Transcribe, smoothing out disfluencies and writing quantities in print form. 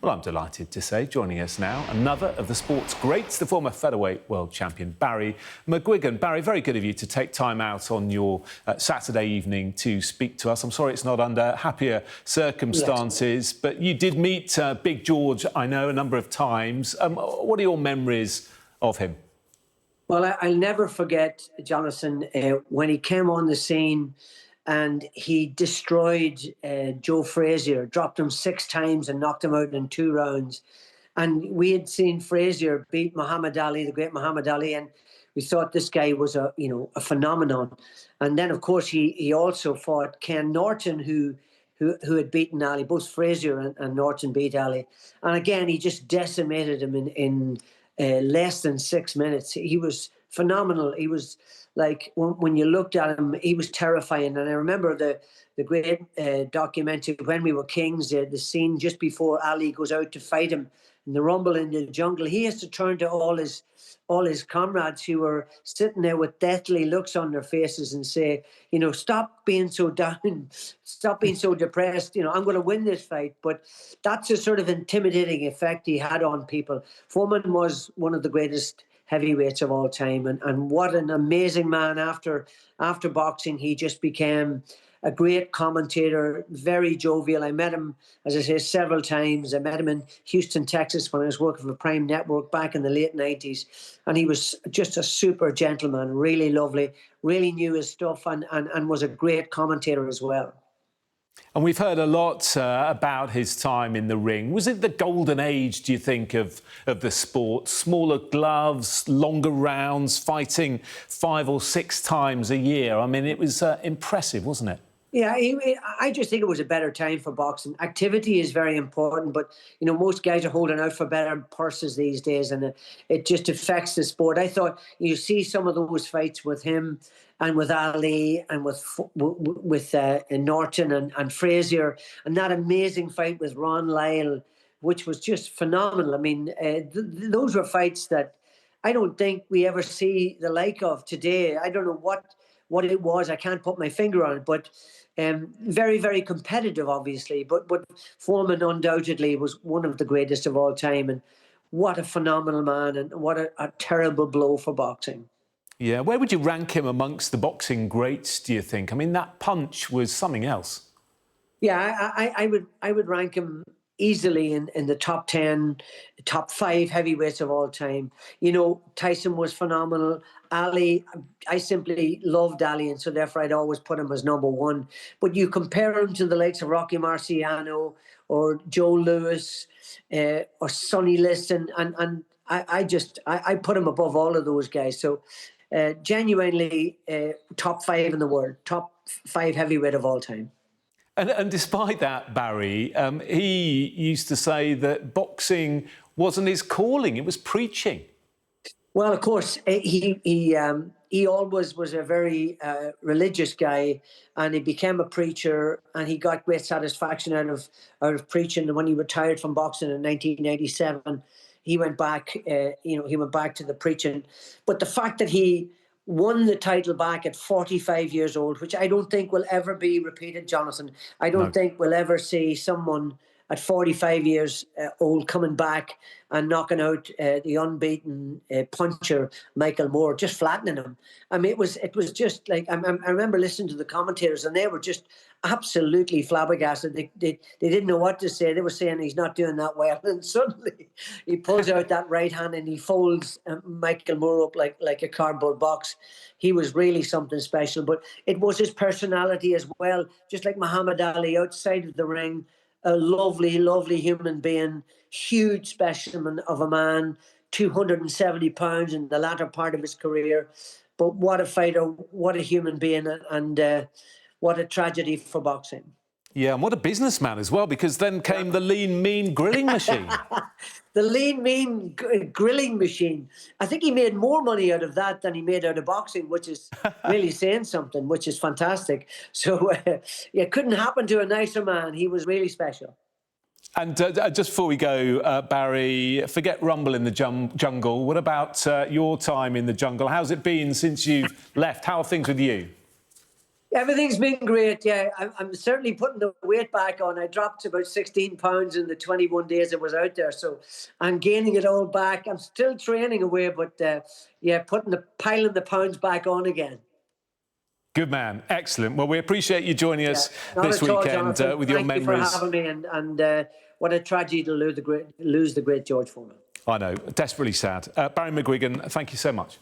Well, I'm delighted to say, joining us now, another of the sport's greats, the former featherweight world champion, Barry McGuigan. Barry, very good of you to take time out on your Saturday evening to speak to us. I'm sorry it's not under happier circumstances, but you did meet Big George, I know, a number of times. What are your memories of him? Well, I'll never forget, Jonathan, when he came on the scene and he destroyed Joe Frazier, dropped him 6 times and knocked him out in 2 rounds. And we had seen Frazier beat Muhammad Ali, the great Muhammad Ali, and we thought this guy was a phenomenon. And then, of course, he also fought Ken Norton, who had beaten Ali. Both Frazier and Norton beat Ali. And again, he just decimated him in less than 6 minutes. He was phenomenal. He was like, when you looked at him, he was terrifying. And I remember the great documentary, When We Were Kings, the scene just before Ali goes out to fight him in the rumble in the jungle. He has to turn to all his comrades who were sitting there with deathly looks on their faces and say, stop being so down, stop being so depressed. I'm going to win this fight. But that's a sort of intimidating effect he had on people. Foreman was one of the greatest heavyweights of all time, and what an amazing man. After boxing, he just became a great commentator, very jovial. I met him, as I say, several times. I met him in Houston, Texas, when I was working for Prime Network back in the late 90s. And he was just a super gentleman, really lovely, really knew his stuff, and was a great commentator as well. And we've heard a lot about his time in the ring. Was it the golden age, do you think, of the sport? Smaller gloves, longer rounds, fighting 5 or 6 times a year. I mean, it was impressive, wasn't it? Yeah, I just think it was a better time for boxing. Activity is very important, but, most guys are holding out for better purses these days, and it just affects the sport. I thought you see some of those fights with him and with Ali and with Norton and Frazier, and that amazing fight with Ron Lyle, which was just phenomenal. I mean, those were fights that I don't think we ever see the like of today. I don't know what it was. I can't put my finger on it, but very, very competitive, obviously. But Foreman undoubtedly was one of the greatest of all time. And what a phenomenal man, and what a terrible blow for boxing. Yeah, where would you rank him amongst the boxing greats, do you think? I mean, that punch was something else. Yeah, I would rank him easily in the top 10, top 5 heavyweights of all time. Tyson was phenomenal. Ali, I simply loved Ali, and so therefore I'd always put him as number 1. But you compare him to the likes of Rocky Marciano or Joe Louis or Sonny Liston, and I put him above all of those guys. So genuinely top 5 in the world, top 5 heavyweight of all time. And despite that, Barry, he used to say that boxing wasn't his calling, it was preaching. Well, of course, he always was a very religious guy, and he became a preacher, and he got great satisfaction out of preaching. And when he retired from boxing in 1987, he went back. He went back to the preaching. But the fact that he won the title back at 45 years old, which I don't think will ever be repeated, Jonathan. I don't think we'll ever see someone at 45 years old coming back and knocking out the unbeaten puncher Michael Moore, just flattening him. I mean, it was just like, I remember listening to the commentators, and they were just absolutely flabbergasted. They didn't know what to say. They were saying he's not doing that well, and suddenly he pulls out that right hand and he folds Michael Moore up like a cardboard box. He was really something special, but it was his personality as well, just like Muhammad Ali outside of the ring. A lovely, lovely human being, huge specimen of a man, 270 pounds in the latter part of his career. But what a fighter, what a human being, and what a tragedy for boxing. Yeah, and what a businessman as well, because then came the lean, mean grilling machine. The lean, mean grilling machine. I think he made more money out of that than he made out of boxing, which is really saying something, which is fantastic. So, it couldn't happen to a nicer man. He was really special. And just before we go, Barry, forget Rumble in the Jungle. What about your time in the jungle? How's it been since you've left? How are things with you? Everything's been great, yeah. I'm certainly putting the weight back on. I dropped about 16 pounds in the 21 days I was out there, so I'm gaining it all back. I'm still training away, but yeah, piling the pounds back on again. Good man, excellent. Well, we appreciate you joining us Not this at all, weekend Jonathan. with your Thank memories. you for having me, and what a tragedy to lose the great George Foreman. I know, desperately sad. Barry McGuigan, thank you so much.